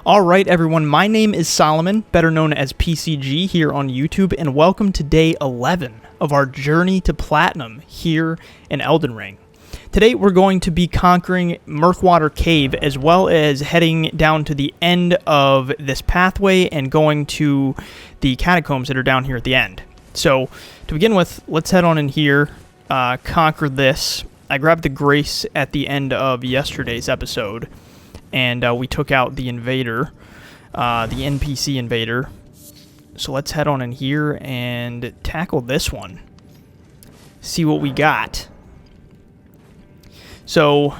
Alright everyone, my name is Solomon, better known as PCG here on YouTube, and welcome to day 11 of our journey to Platinum here in Elden Ring. Today we're going to be conquering Murkwater Cave, as well as heading down to the end of this pathway and going to the catacombs that are down here at the end. So, to begin with, let's head on in here, conquer this. I grabbed the Grace at the end of yesterday's episode, and we took out the invader, the NPC invader. So let's head on in here and tackle this one. See what we got. So,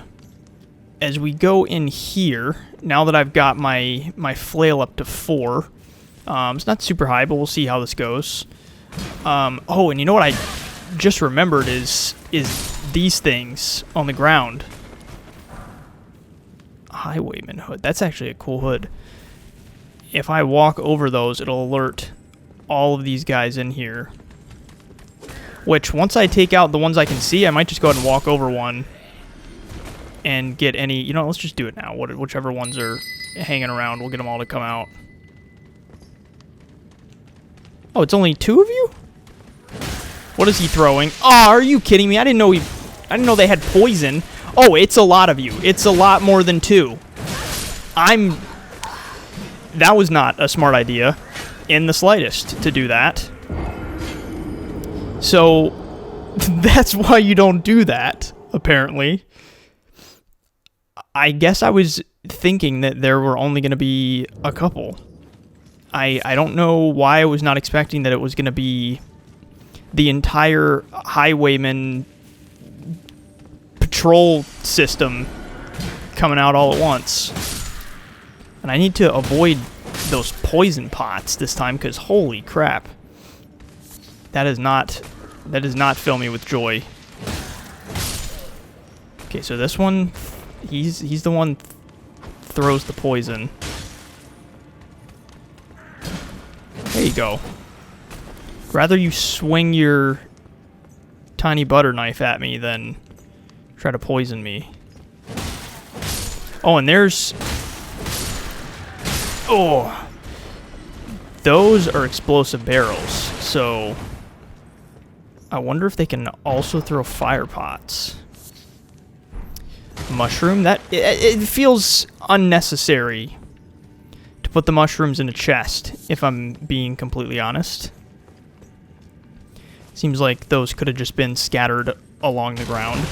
as we go in here, now that I've got my flail up to 4, it's not super high, but we'll see how this goes. Oh, and you know what I just remembered is these things on the ground. Highwayman hood. That's actually a cool hood. If I walk over those, it'll alert all of these guys in here. Which, once I take out the ones I can see, I might just go ahead and walk over one and get any... You know, let's just do it now. Whichever ones are hanging around, we'll get them all to come out. Oh, it's only 2 of you? What is he throwing? Oh, are you kidding me? I didn't know they had poison. Oh, it's a lot of you. It's a lot more than 2. That was not a smart idea in the slightest to do that. So, that's why you don't do that, apparently. I guess I was thinking that there were only going to be a couple. I don't know why I was not expecting that it was going to be the entire highwayman patrol system coming out all at once. And I need to avoid those poison pots this time, because holy crap. That does not fill me with joy. Okay, so this one, he's the one throws the poison. There you go. Rather you swing your tiny butter knife at me than try to poison me. Oh, and there's... Oh! Those are explosive barrels, so... I wonder if they can also throw fire pots. Mushroom? That... It feels unnecessary to put the mushrooms in a chest, if I'm being completely honest. Seems like those could have just been scattered along the ground.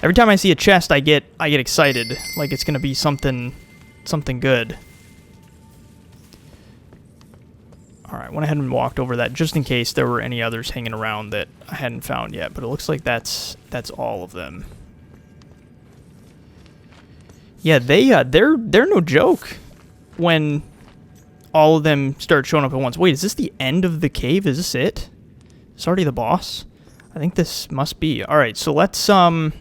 Every time I see a chest, I get excited, like it's gonna be something good. All right, went ahead and walked over that just in case there were any others hanging around that I hadn't found yet, but it looks like that's all of them. Yeah, they're no joke when all of them start showing up at once. Wait, is this the end of the cave? Is this it? It's already the boss? I think this must be. Alright, so let's, I'm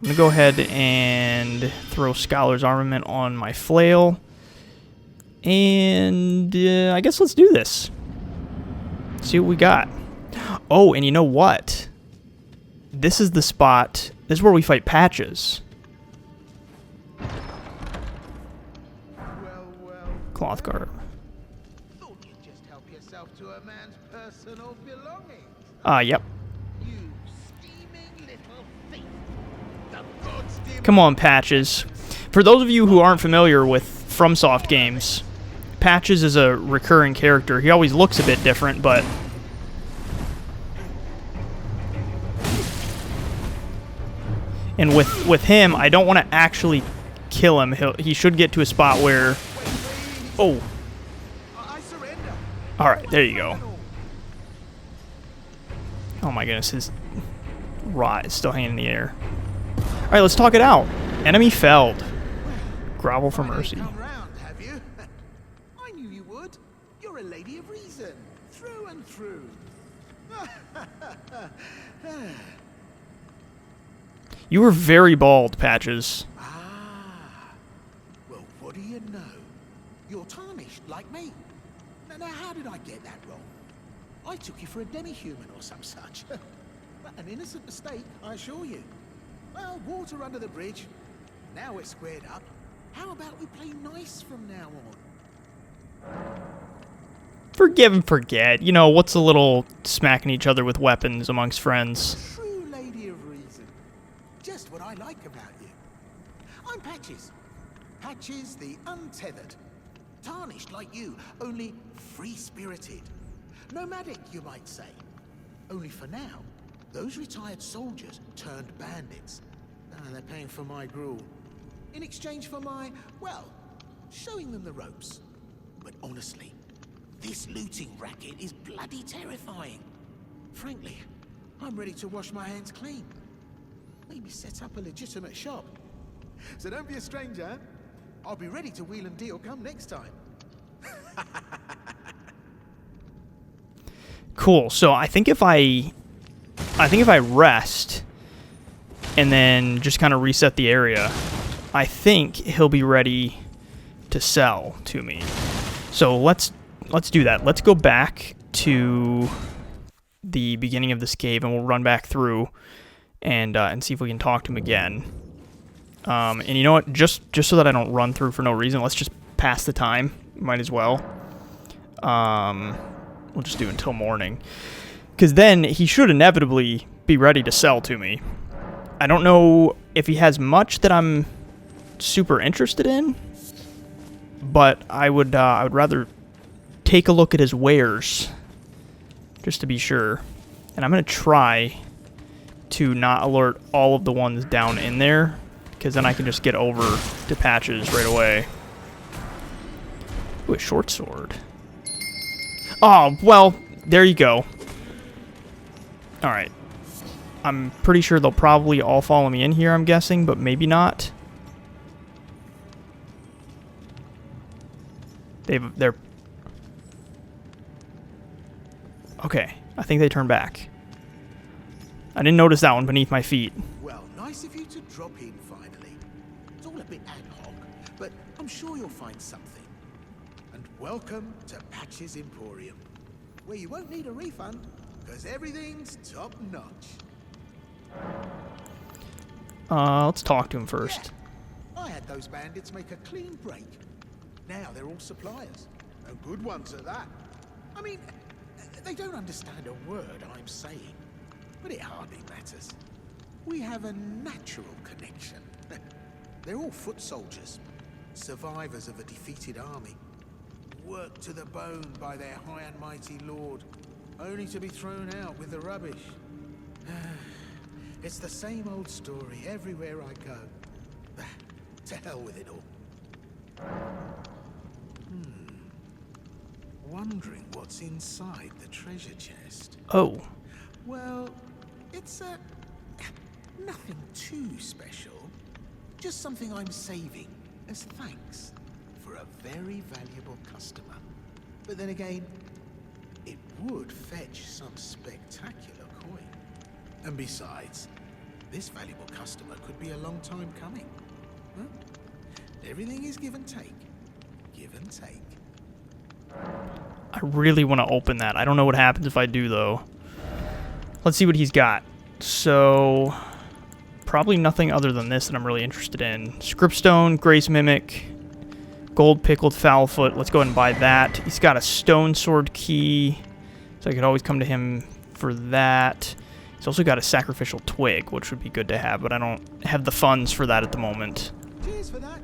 gonna go ahead and throw Scholar's Armament on my flail. And, I guess let's do this. See what we got. Oh, and you know what? This is the spot. This is where we fight Patches. Cloth garb. Yep. Come on, Patches. For those of you who aren't familiar with FromSoft games, Patches is a recurring character. He always looks a bit different, but... And with him, I don't want to actually kill him. He should get to a spot where... Oh. Alright, there you go. Oh my goodness, his rot is still hanging in the air. Alright, let's talk it out. Enemy felled. Grovel for mercy. I knew you would. You're a lady of reason. Through and through. You were very bald, Patches. Ah. Well, what do you know? You're tarnished like me. Now, how did I get that wrong? I took you for a demi-human or some such. An innocent mistake, I assure you. Well, water under the bridge. Now we're squared up. How about we play nice from now on? Forgive and forget. You know, what's a little smacking each other with weapons amongst friends? True lady of reason. Just what I like about you. I'm Patches. Patches the untethered. Tarnished like you, only free-spirited. Nomadic, you might say. Only for now, those retired soldiers turned bandits. They're paying for my gruel. In exchange for my, well, showing them the ropes. But honestly, this looting racket is bloody terrifying. Frankly, I'm ready to wash my hands clean. Maybe set up a legitimate shop. So don't be a stranger. I'll be ready to wheel and deal come next time. Cool. So I think if I rest and then just kind of reset the area, I think he'll be ready to sell to me. So let's do that. Let's go back to the beginning of this cave and we'll run back through and see if we can talk to him again. And you know what? Just so that I don't run through for no reason, let's just pass the time. Might as well. We'll just do until morning. Because then he should inevitably be ready to sell to me. I don't know if he has much that I'm super interested in, but I would rather take a look at his wares just to be sure. And I'm going to try to not alert all of the ones down in there, because then I can just get over to Patches right away. Ooh, a short sword. Oh, well, there you go. Alright. I'm pretty sure they'll probably all follow me in here, I'm guessing, but maybe not. They're... Okay, I think they turned back. I didn't notice that one beneath my feet. Well, nice of you to drop in finally. It's all a bit ad hoc, but I'm sure you'll find something. And welcome to Patches Emporium, where you won't need a refund, because everything's top-notch. Let's talk to him first. Yeah. I had those bandits make a clean break. Now they're all suppliers, and good ones at that. I mean, they don't understand a word I'm saying, but it hardly matters. We have a natural connection. They're all foot soldiers, survivors of a defeated army, worked to the bone by their high and mighty lord, only to be thrown out with the rubbish. It's the same old story everywhere I go. To hell with it all. Wondering what's inside the treasure chest. Oh. Well, it's nothing too special. Just something I'm saving as thanks for a very valuable customer. But then again, it would fetch some spectacular coin. And besides, this valuable customer could be a long time coming. Huh? Everything is give and take. Give and take. I really want to open that. I don't know what happens if I do, though. Let's see what he's got. So, probably nothing other than this that I'm really interested in. Scriptstone, Grace Mimic, Gold Pickled Foulfoot. Let's go ahead and buy that. He's got a Stone Sword Key, so I could always come to him for that. He's also got a Sacrificial Twig, which would be good to have, but I don't have the funds for that at the moment. Cheers for that.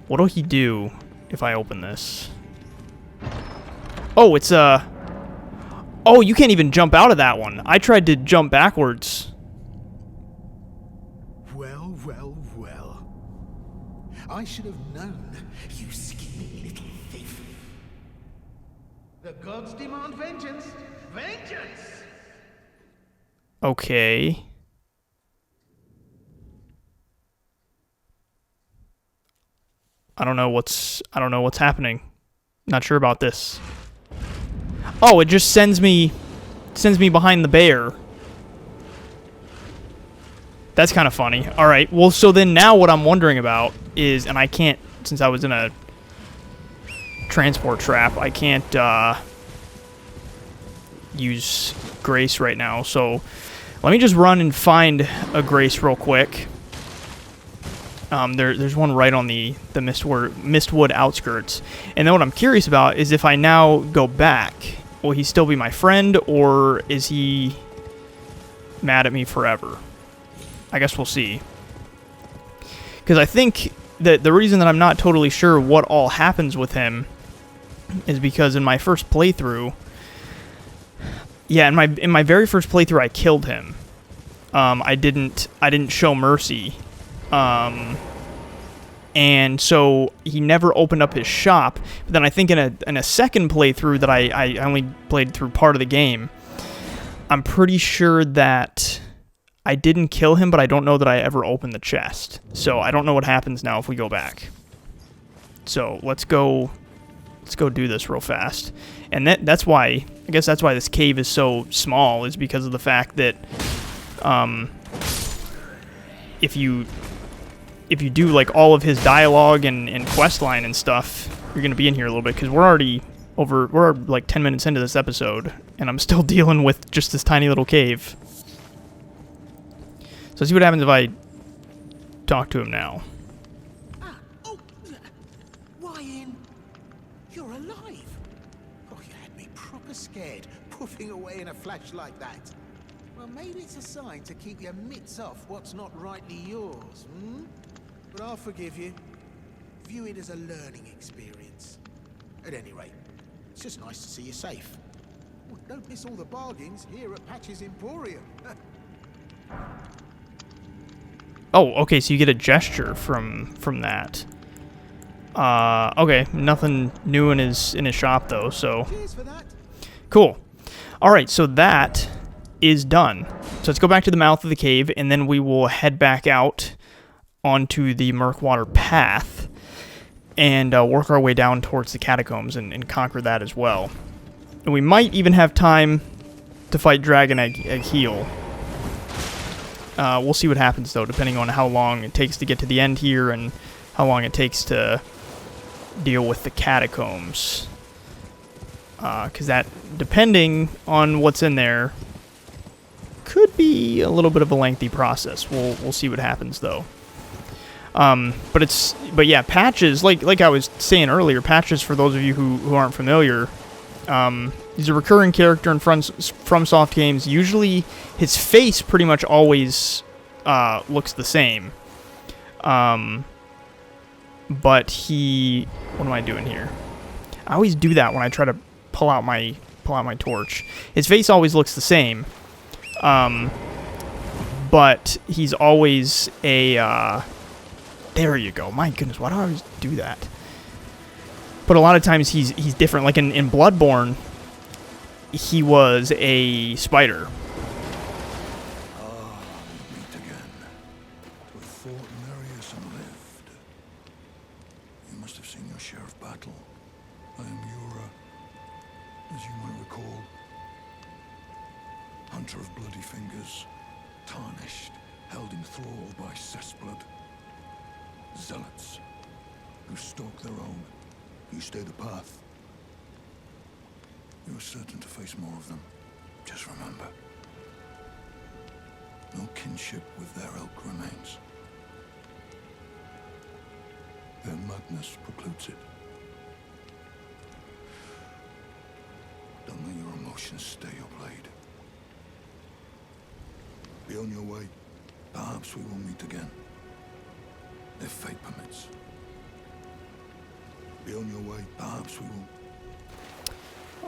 What'll he do if I open this? Oh, it's a... Oh, you can't even jump out of that one. I tried to jump backwards. Well, well, well. I should have known, you skinny little thief. The gods demand vengeance. Vengeance! Okay. I don't know what's happening. Not sure about this. Oh, it just sends me behind the bear. That's kind of funny. All right. Well, so then now what I'm wondering about is, and I can't, since I was in a transport trap, I can't use Grace right now. So let me just run and find a Grace real quick. There's one right on the Mistwood outskirts. And then what I'm curious about is if I now go back, will he still be my friend, or is he mad at me forever? I guess we'll see. Because I think that the reason that I'm not totally sure what all happens with him is because in my first playthrough, yeah, in my very first playthrough, I killed him. I didn't show mercy. And so he never opened up his shop. But then I think in a second playthrough that I only played through part of the game, I'm pretty sure that I didn't kill him, but I don't know that I ever opened the chest. So I don't know what happens now if we go back. So let's go do this real fast. And that's why, I guess that's why this cave is so small, is because of the fact that if you do like all of his dialogue and questline and stuff, you're gonna be in here a little bit, because we're like 10 minutes into this episode, and I'm still dealing with just this tiny little cave. So let's see what happens if I talk to him now. Oh, Ryan, you're alive. Oh, you had me proper scared, puffing away in a flash like that. Well, maybe it's a sign to keep your mitts off what's not rightly yours, hmm? But I'll forgive you. View it as a learning experience. At any rate, it's just nice to see you safe. Well, don't miss all the bargains here at Patch's Emporium. Oh, okay, so you get a gesture from that. Okay, nothing new in his shop though, so Cheers for that. cool. All right, so that is done. So let's go back to the mouth of the cave, and then we will head back out onto the Murkwater path and work our way down towards the catacombs and conquer that as well. And we might even have time to fight Dragon Agheel. We'll see what happens, though, depending on how long it takes to get to the end here and how long it takes to deal with the catacombs. Because that, depending on what's in there, could be a little bit of a lengthy process. We'll see what happens, though. But yeah, Patches, like I was saying earlier, Patches, for those of you who aren't familiar, he's a recurring character in FromSoft games. Usually, his face pretty much always looks the same. But he, what am I doing here? I always do that when I try to pull out my torch. His face always looks the same. But he's always a. There you go. My goodness, why do I always do that? But a lot of times he's different. Like in Bloodborne, he was a spider. Ah, we meet again. To have fought in areas and lived. You must have seen your share of battle. I am Yura, as you might recall. Hunter of bloody fingers, tarnished, held in thrall by cessblood. Zealots, who stalk their own. You stay the path. You are certain to face more of them. Just remember, no kinship with their ilk remains. Their madness precludes it. Don't let your emotions stay your blade. Be on your way. Perhaps we will meet again. If fate permits. Be on your way. Perhaps we will.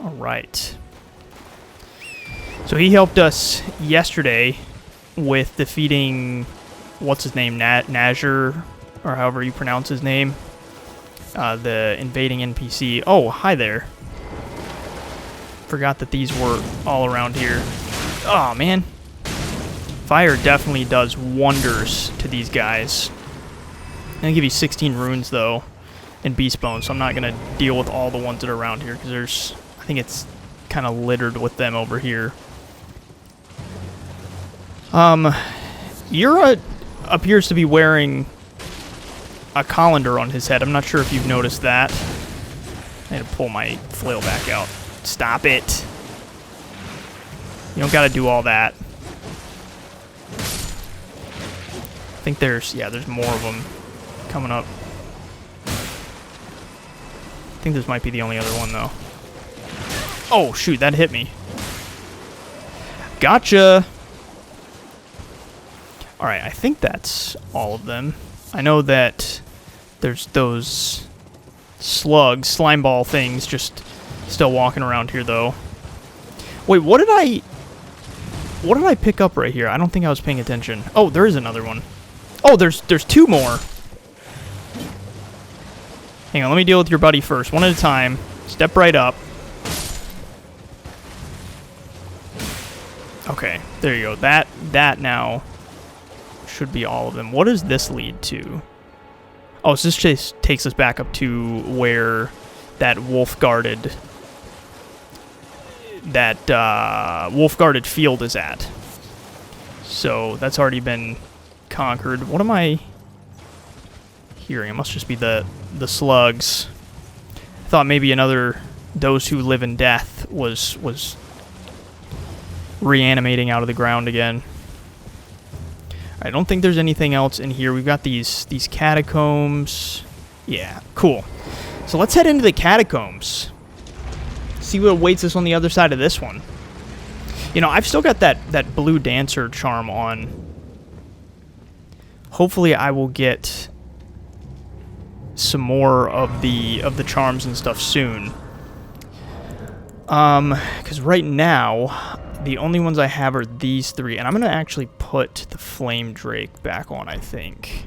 All right. So he helped us yesterday with defeating, what's his name, Nazir, or however you pronounce his name, the invading NPC. Oh, hi there. Forgot that these were all around here. Oh, man. Fire definitely does wonders to these guys. I'm going to give you 16 runes, though, and beast bones, so I'm not going to deal with all the ones that are around here, because I think it's kind of littered with them over here. Yura appears to be wearing a colander on his head. I'm not sure if you've noticed that. I had to pull my flail back out. Stop it. You don't got to do all that. I think there's more of them. coming up. I think this might be the only other one, though. Oh, shoot, that hit me. Gotcha! Alright, I think that's all of them. I know that there's those slugs, slime ball things, just still walking around here, though. Wait, what did I pick up right here? I don't think I was paying attention. Oh, there is another one. Oh, there's two more. Hang on, let me deal with your buddy first. One at a time. Step right up. Okay, there you go. That now should be all of them. What does this lead to? Oh, so this just takes us back up to where that wolf-guarded field is at. So that's already been conquered. What am I hearing? It must just be the slugs. I thought maybe another those who live in death was reanimating out of the ground again. I don't think there's anything else in here. We've got these catacombs. Yeah, cool. So let's head into the catacombs. See what awaits us on the other side of this one. You know, I've still got that blue dancer charm on. Hopefully I will get some more of the charms and stuff soon. Because right now the only ones I have are these three, and I'm gonna actually put the flame drake back on, I think.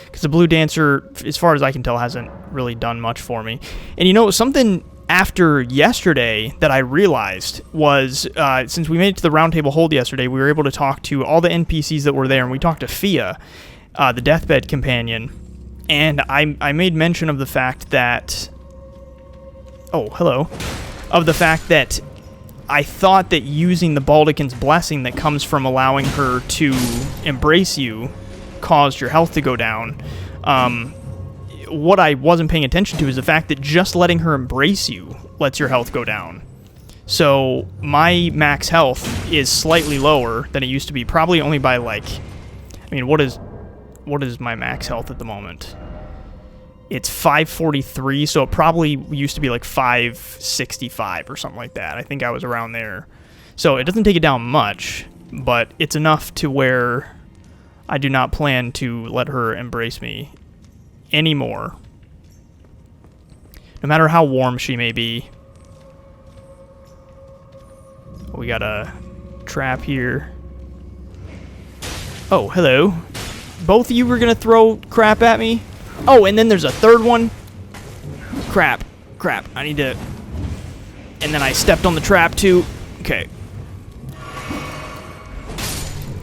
Because the blue dancer, as far as I can tell, hasn't really done much for me. And you know, something after yesterday that I realized was, since we made it to the round table hold yesterday, we were able to talk to all the NPCs that were there, and we talked to Fia, the deathbed companion, and I made mention of the fact that... Oh, hello. Of the fact that I thought that using the Baldekin's blessing that comes from allowing her to embrace you caused your health to go down. What I wasn't paying attention to is the fact that just letting her embrace you lets your health go down. So my max health is slightly lower than it used to be, probably only by like... I mean, what is my max health at the moment? It's 543, so it probably used to be like 565 or something like that. I think I was around there. So it doesn't take it down much, but it's enough to where I do not plan to let her embrace me anymore. No matter how warm she may be. We got a trap here. Oh, hello. Both of you were going to throw crap at me? Oh, and then there's a third one. Crap. I need to... And then I stepped on the trap, too. Okay.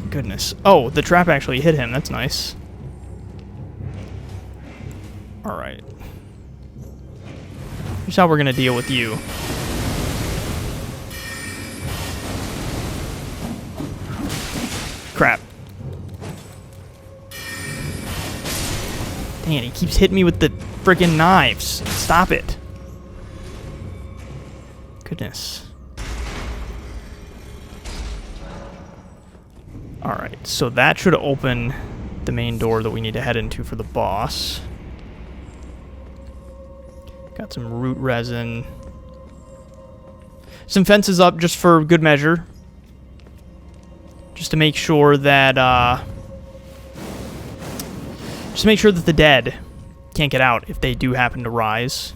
Goodness. Oh, the trap actually hit him. That's nice. Alright. Here's how we're going to deal with you. Crap. Dang it, he keeps hitting me with the friggin' knives. Stop it. Goodness. Alright, so that should open the main door that we need to head into for the boss. Got some root resin. Some fences up just for good measure. Just to make sure that, just to make sure that the dead can't get out if they do happen to rise.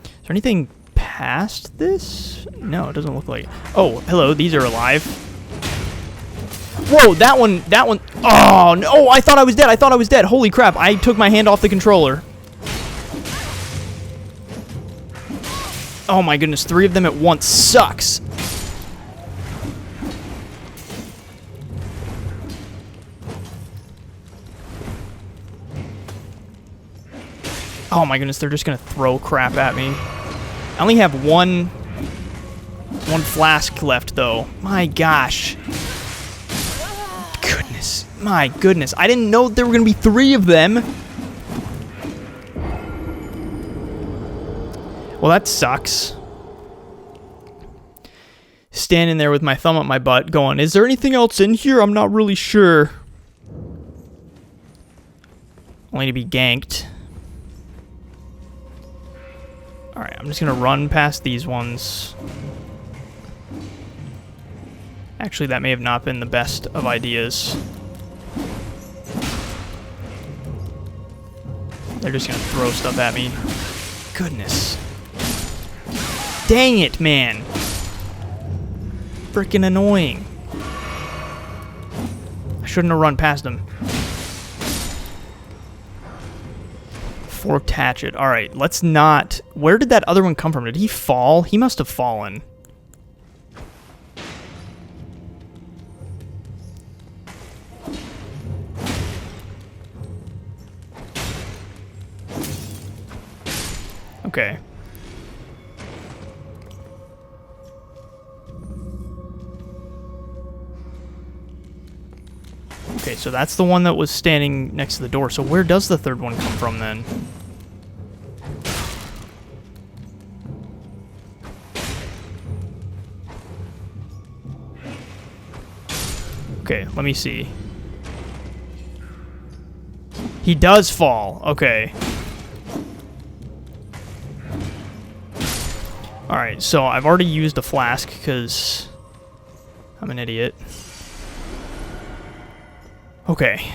Is there anything past this? No, it doesn't look like it. Oh, hello, these are alive. Whoa, that one, oh, no, I thought I was dead, holy crap, I took my hand off the controller. Oh my goodness, 3 of them at once sucks. Oh my goodness, they're just gonna throw crap at me. I only have one flask left, though. My gosh. Goodness. My goodness. I didn't know there were gonna be 3 of them. Well, that sucks. Standing there with my thumb up my butt going, is there anything else in here? I'm not really sure. only to be ganked. Alright, I'm just gonna run past these ones. Actually, that may have not been the best of ideas. They're just gonna throw stuff at me. Goodness. Dang it, man! Freaking annoying. I shouldn't have run past him. Forked hatchet. Alright, let's not... Where did that other one come from? Did he fall? He must have fallen. Okay. Okay, so that's the one that was standing next to the door. So where does the third one come from then? Okay, let me see. He does fall. Okay. Alright, so I've already used a flask because I'm an idiot. Okay.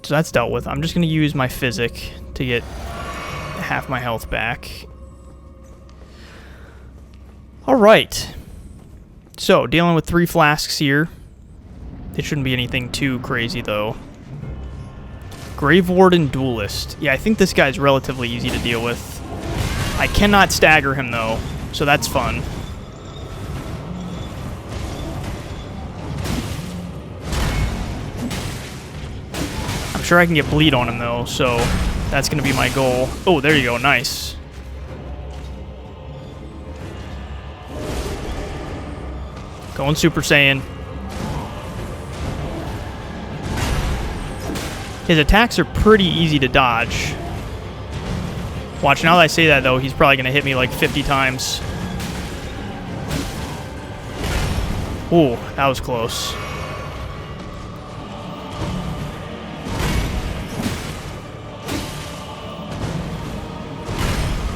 So that's dealt with. I'm just going to use my physic to get half my health back. Alright. So, dealing with 3 flasks here. It shouldn't be anything too crazy, though. Warden Duelist. Yeah, I think this guy's relatively easy to deal with. I cannot stagger him, though, so that's fun. I'm sure I can get bleed on him, though, so that's going to be my goal. Oh, there you go. Nice. Going Super Saiyan. His attacks are pretty easy to dodge. Watch, now that I say that, though, he's probably going to hit me like 50 times. Ooh, that was close.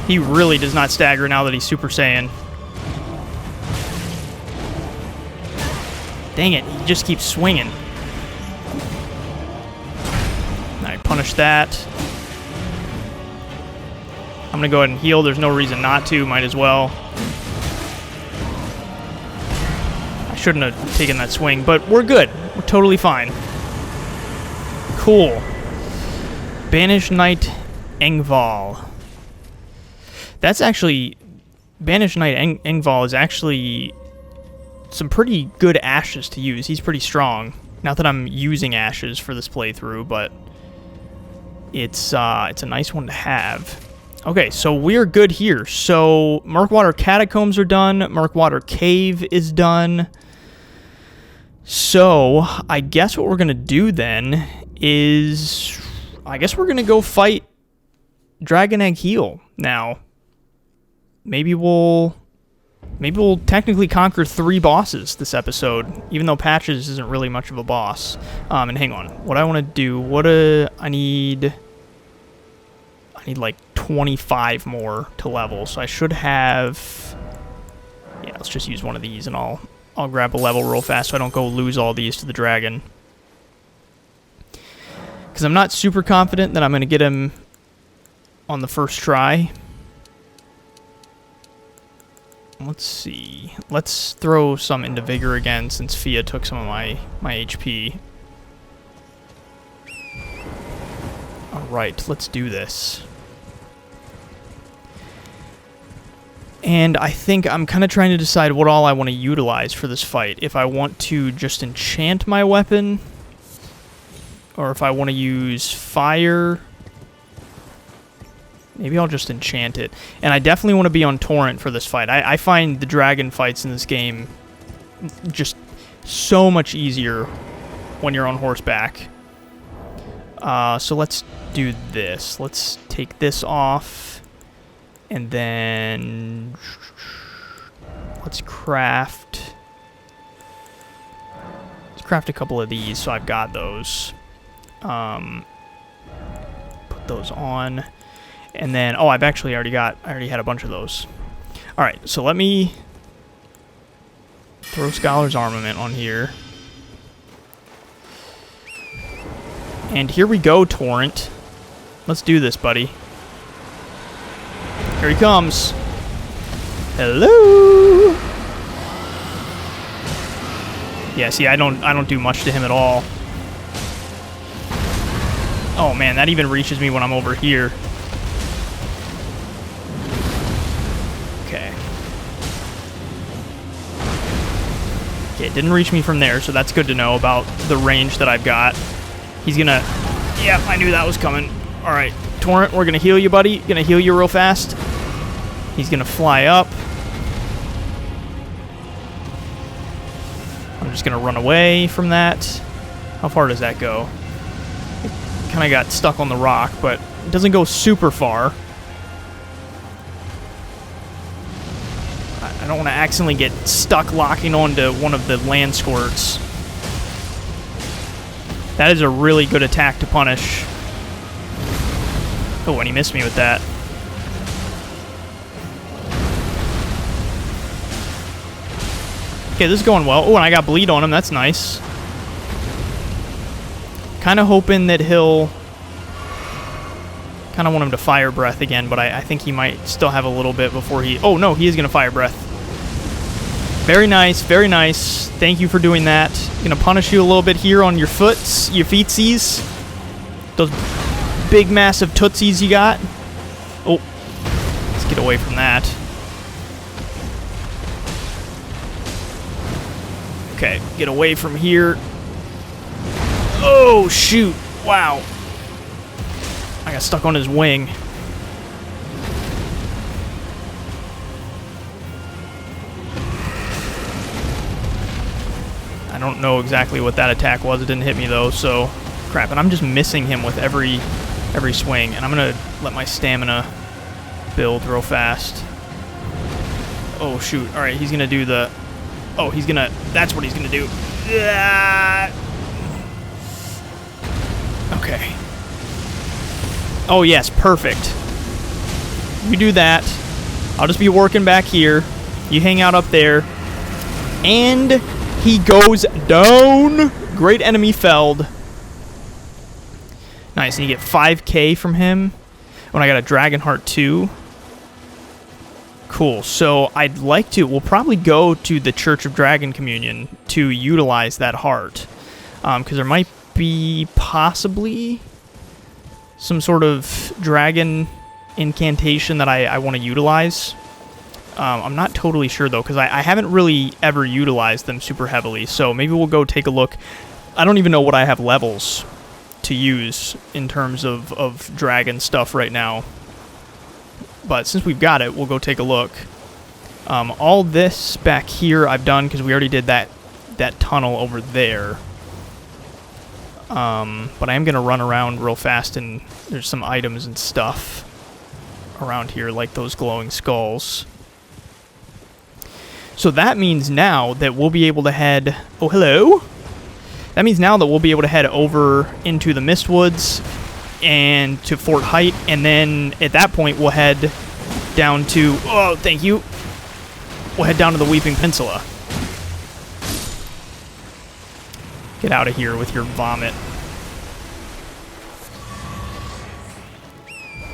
He really does not stagger now that he's Super Saiyan. Dang it, he just keeps swinging. I punish that. I'm going to go ahead and heal. There's no reason not to. Might as well. I shouldn't have taken that swing, but we're good. We're totally fine. Cool. Banished Knight Engval. That's actually... Banished Knight Engval is actually some pretty good ashes to use. He's pretty strong. Not that I'm using ashes for this playthrough, but it's a nice one to have. Okay, so we're good here. So Murkwater Catacombs are done. Murkwater Cave is done. So I guess what we're going to do then is... I guess we're going to go fight Dragon Agheel now. Maybe we'll technically conquer 3 bosses this episode, even though Patches isn't really much of a boss. And hang on. What I want to do... I need like 25 more to level, so I should have... Yeah, let's just use one of these, and I'll grab a level real fast so I don't go lose all these to the dragon. Because I'm not super confident that I'm going to get him on the first try. Let's see. Let's throw some into Vigor again, since Fia took some of my HP. Alright, let's do this. And I think I'm kind of trying to decide what all I want to utilize for this fight. If I want to just enchant my weapon, or if I want to use fire. Maybe I'll just enchant it. And I definitely want to be on Torrent for this fight. I find the dragon fights in this game just so much easier when you're on horseback. So let's do this. Let's take this off. And then let's craft a couple of these so I've got those. Put those on. And then, oh, I already had a bunch of those. Alright, so let me throw Scholar's Armament on here. And here we go, Torrent. Let's do this, buddy. Here he comes. Hello. Yeah, see, I don't do much to him at all. Oh man, that even reaches me when I'm over here. Okay. Okay, it didn't reach me from there, so that's good to know about the range that I've got. He's gonna... Yeah, I knew that was coming. Alright, Torrent, we're gonna heal you, buddy. Gonna heal you real fast. He's gonna fly up. I'm just gonna run away from that. How far does that go? It kind of got stuck on the rock, but it doesn't go super far. I don't want to accidentally get stuck locking onto one of the land squirts. That is a really good attack to punish. Oh, and he missed me with that. Okay, this is going well. Oh, and I got bleed on him. That's nice. Kind of hoping that he'll... Kind of want him to fire breath again, but I think he might still have a little bit before he... Oh, no, he is going to fire breath. Very nice, very nice. Thank you for doing that. Gonna punish you a little bit here on your feetsies. Those big, massive tootsies you got. Oh, let's get away from that. Okay, get away from here. Oh, shoot. Wow. I got stuck on his wing. I don't know exactly what that attack was. It didn't hit me, though, so... Crap, and I'm just missing him with every swing. And I'm going to let my stamina build real fast. Oh, shoot. Alright, he's going to do the... Oh, he's going to... That's what he's going to do. Yeah. Okay. Oh, yes, perfect. You do that. I'll just be working back here. You hang out up there. And he goes down. Great enemy felled. Nice, and you get 5k from him. When I got a Dragon Heart 2. Cool, so I'd like to... We'll probably go to the Church of Dragon Communion to utilize that heart. Because there might be possibly some sort of dragon incantation that I want to utilize. I'm not totally sure, though, because I haven't really ever utilized them super heavily. So maybe we'll go take a look. I don't even know what I have levels to use in terms of dragon stuff right now. But since we've got it, we'll go take a look. All this back here I've done because we already did that tunnel over there. But I am going to run around real fast, and there's some items and stuff around here, like those glowing skulls. So that means now that we'll be able to head... Oh, hello? That means now that we'll be able to head over into the Mistwoods and to Fort Height, and then at that point we'll head down to... Oh, thank you. We'll head down to the Weeping Peninsula. Get out of here with your vomit.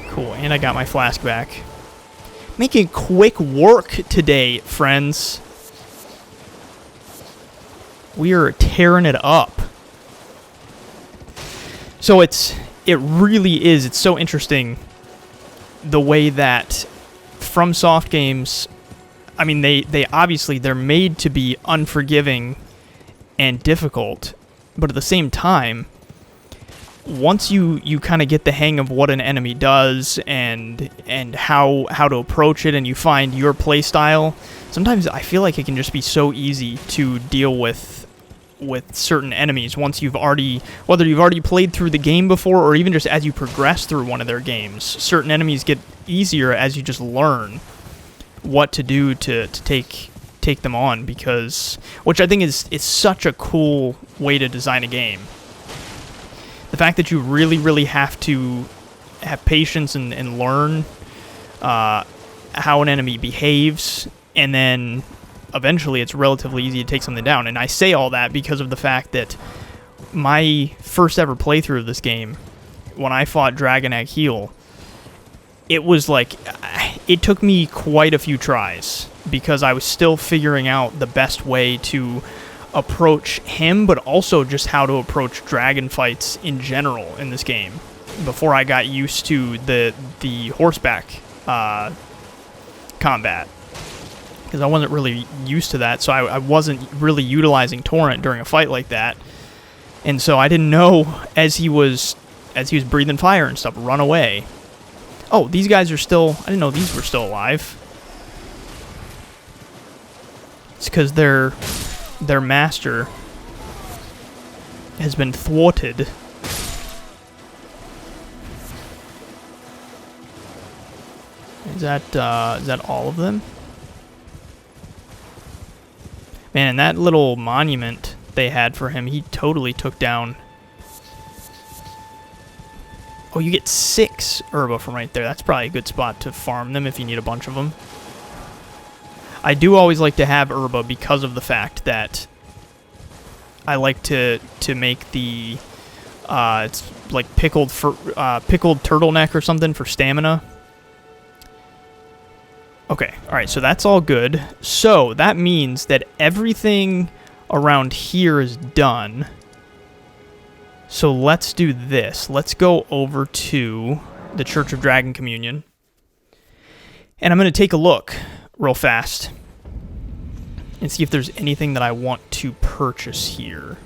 Cool, and I got my flask back. Making quick work today, friends. We are tearing it up. So it really is, it's so interesting the way that FromSoft games, I mean, they obviously, they're made to be unforgiving and difficult, but at the same time, once you kind of get the hang of what an enemy does and how to approach it, and you find your play style, sometimes I feel like it can just be so easy to deal with certain enemies once you've already, whether you've already played through the game before or even just as you progress through one of their games. Certain enemies get easier as you just learn what to do to take them on, because which I think is such a cool way to design a game. the fact that you really, really have to have patience and learn how an enemy behaves, and then eventually it's relatively easy to take something down. And I say all that because of the fact that my first ever playthrough of this game, when I fought Dragon Agheel, it was like, it took me quite a few tries because I was still figuring out the best way to approach him, but also just how to approach dragon fights in general in this game before I got used to the horseback combat, because I wasn't really used to that, so I wasn't really utilizing Torrent during a fight like that, and so I didn't know as he was breathing fire and stuff, run away. Oh, these guys are still... I didn't know these were still alive. It's because their master has been thwarted. Is that all of them? Man, and that little monument they had for him, he totally took down. Oh, you get 6 herba from right there. That's probably a good spot to farm them if you need a bunch of them. I do always like to have herba because of the fact that I like to make the it's like pickled turtleneck or something for stamina. Okay, all right, so that's all good. So that means that everything around here is done. So let's do this. Let's go over to the Church of Dragon Communion. And I'm going to take a look real fast and see if there's anything that I want to purchase here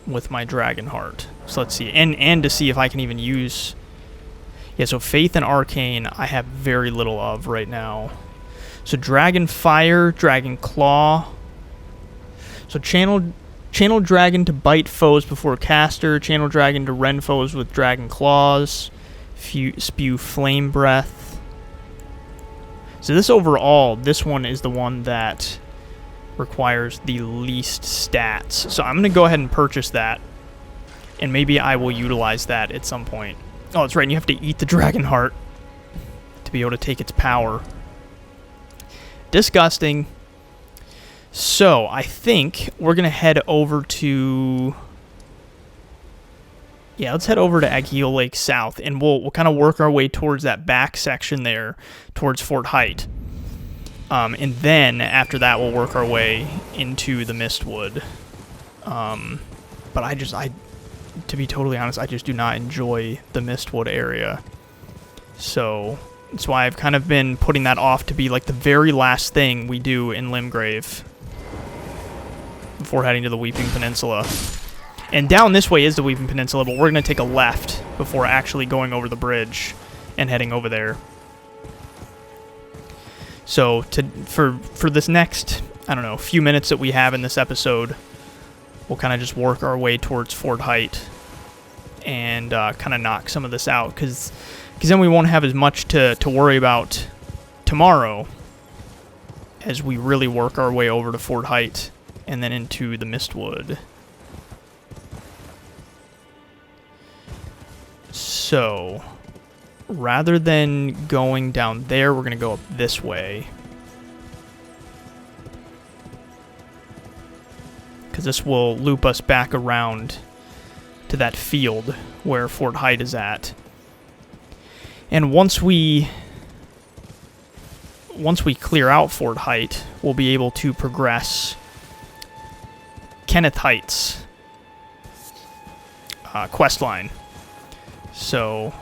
with my Dragon Heart. So let's see. And to see if I can even use... Yeah, so Faith and Arcane I have very little of right now. So Dragon Fire, Dragon Claw. So Channel Dragon to bite foes before caster. Channel Dragon to rend foes with Dragon Claws. Spew Flame Breath. So this overall, this one is the one that requires the least stats. So I'm going to go ahead and purchase that. And maybe I will utilize that at some point. Oh, that's right, and you have to eat the Dragon Heart to be able to take its power. Disgusting. So, I think we're going to head over to... Yeah, let's head over to Agheel Lake South, and we'll kind of work our way towards that back section there, towards Fort Height. And then, after that, we'll work our way into the Mistwood. But to be totally honest, I just do not enjoy the Mistwood area. So, that's why I've kind of been putting that off to be like the very last thing we do in Limgrave before heading to the Weeping Peninsula. And down this way is the Weeping Peninsula, but we're going to take a left before actually going over the bridge and heading over there. So, for this next, I don't know, few minutes that we have in this episode, we'll kind of just work our way towards Fort Height and kind of knock some of this out, because then we won't have as much to worry about tomorrow as we really work our way over to Fort Height and then into the Mistwood. So, rather than going down there, we're going to go up this way. Because this will loop us back around to that field where Fort Height is at. And once we clear out Fort Height, we'll be able to progress Kenneth Heights questline. So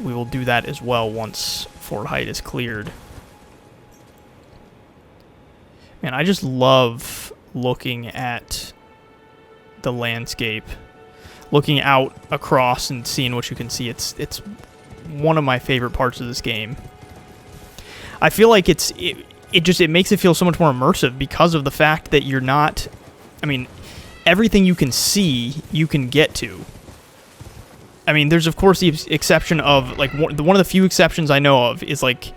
we will do that as well once Fort Height is cleared. Man, I just love looking at the landscape, looking out across and seeing what you can see. It's one of my favorite parts of this game. I feel like it makes it feel so much more immersive because of the fact that you're not, I mean, everything you can see, you can get to. I mean, there's of course the exception of, like, one of the few exceptions I know of is, like,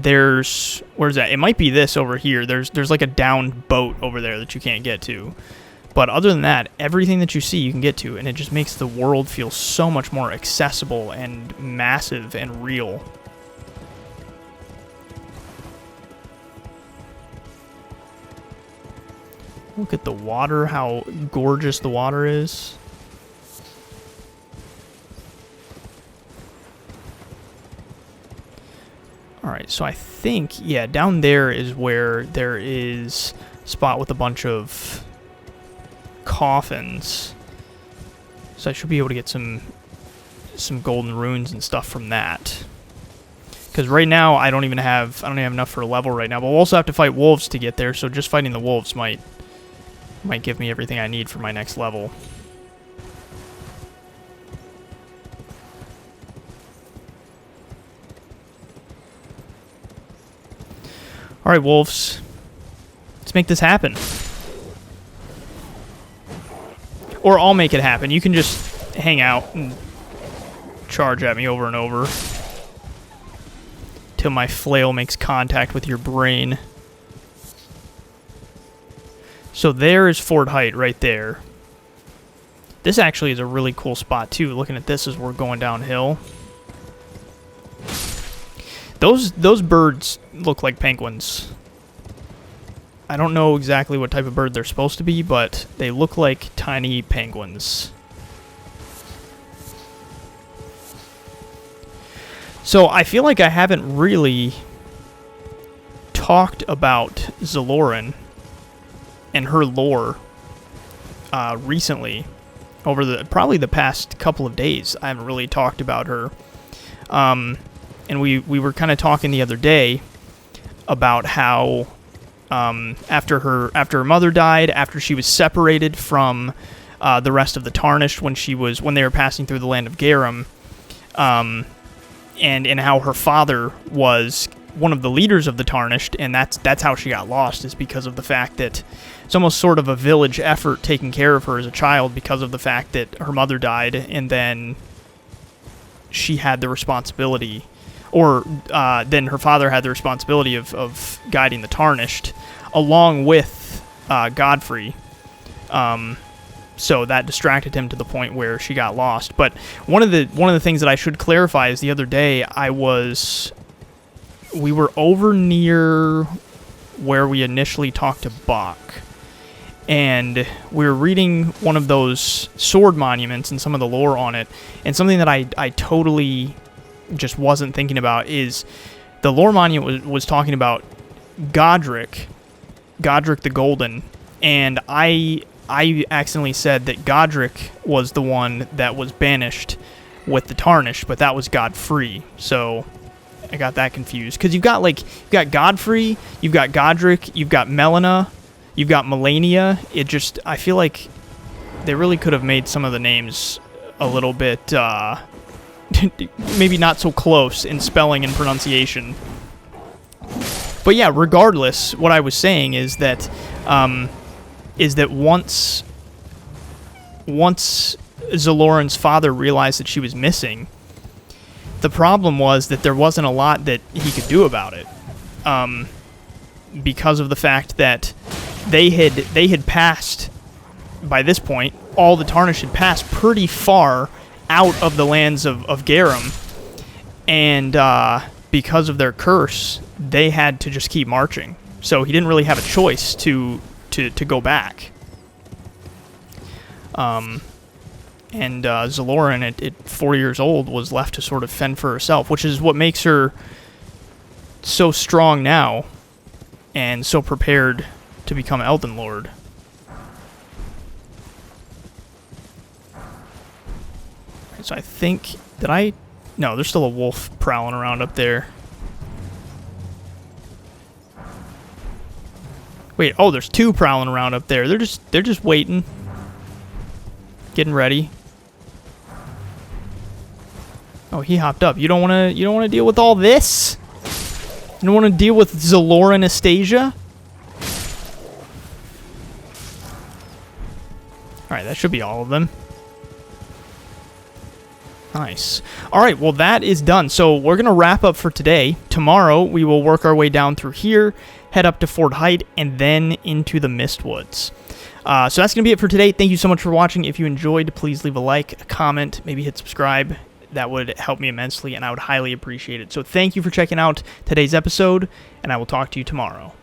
where's that? It might be this over here. There's like a downed boat over there that you can't get to. But other than that, everything that you see you can get to, and it just makes the world feel so much more accessible and massive and real. Look at the water, how gorgeous the water is. Alright, so I think, yeah, down there is where there is a spot with a bunch of coffins. So I should be able to get some golden runes and stuff from that. Because right now I don't have enough for a level right now, but we'll also have to fight wolves to get there, so just fighting the wolves might give me everything I need for my next level. Alright, wolves. Let's make this happen. Or I'll make it happen. You can just hang out and charge at me over and over till my flail makes contact with your brain. So there is Fort Height right there. This actually is a really cool spot too. Looking at this as we're going downhill. Those birds look like penguins. I don't know exactly what type of bird they're supposed to be, but they look like tiny penguins. So I feel like I haven't really talked about Zaloran and her lore recently. Over probably the past couple of days, I haven't really talked about her. And we were kind of talking the other day about how after her mother died, after she was separated from the rest of the Tarnished when they were passing through the land of Garum, and how her father was one of the leaders of the Tarnished, and that's how she got lost, is because of the fact that it's almost sort of a village effort taking care of her as a child because of the fact that her mother died, and then she had the responsibility. Or then her father had the responsibility of guiding the Tarnished, along with Godfrey. So that distracted him to the point where she got lost. But one of the things that I should clarify is the other day we were over near where we initially talked to Bach, and we were reading one of those sword monuments and some of the lore on it, and something that I totally just wasn't thinking about is the lore monument was talking about Godric the Golden, and I accidentally said that Godric was the one that was banished with the Tarnished, but that was Godfrey. So I got that confused, because you've got Godfrey, you've got Godric, you've got Melina, you've got Melania. I feel like they really could have made some of the names a little bit maybe not so close in spelling and pronunciation. But yeah, regardless, what I was saying is that once Zaloran's father realized that she was missing, the problem was that there wasn't a lot that he could do about it, because of the fact that they had passed, by this point, all the Tarnished had passed pretty far out of the lands of Garum, and because of their curse, they had to just keep marching. So he didn't really have a choice to go back. And Zaloran, at 4 years old, was left to sort of fend for herself, which is what makes her so strong now and so prepared to become Elden Lord. So I think, no, there's still a wolf prowling around up there. Wait, oh, there's two prowling around up there. They're just waiting. Getting ready. Oh, he hopped up. You don't want to deal with all this? You don't want to deal with Zalora and Anastasia? Alright, that should be all of them. Nice. Alright, well that is done. So we're going to wrap up for today. Tomorrow we will work our way down through here, head up to Fort Height, and then into the Mistwoods. So that's going to be it for today. Thank you so much for watching. If you enjoyed, please leave a like, a comment, maybe hit subscribe. That would help me immensely, and I would highly appreciate it. So thank you for checking out today's episode, and I will talk to you tomorrow.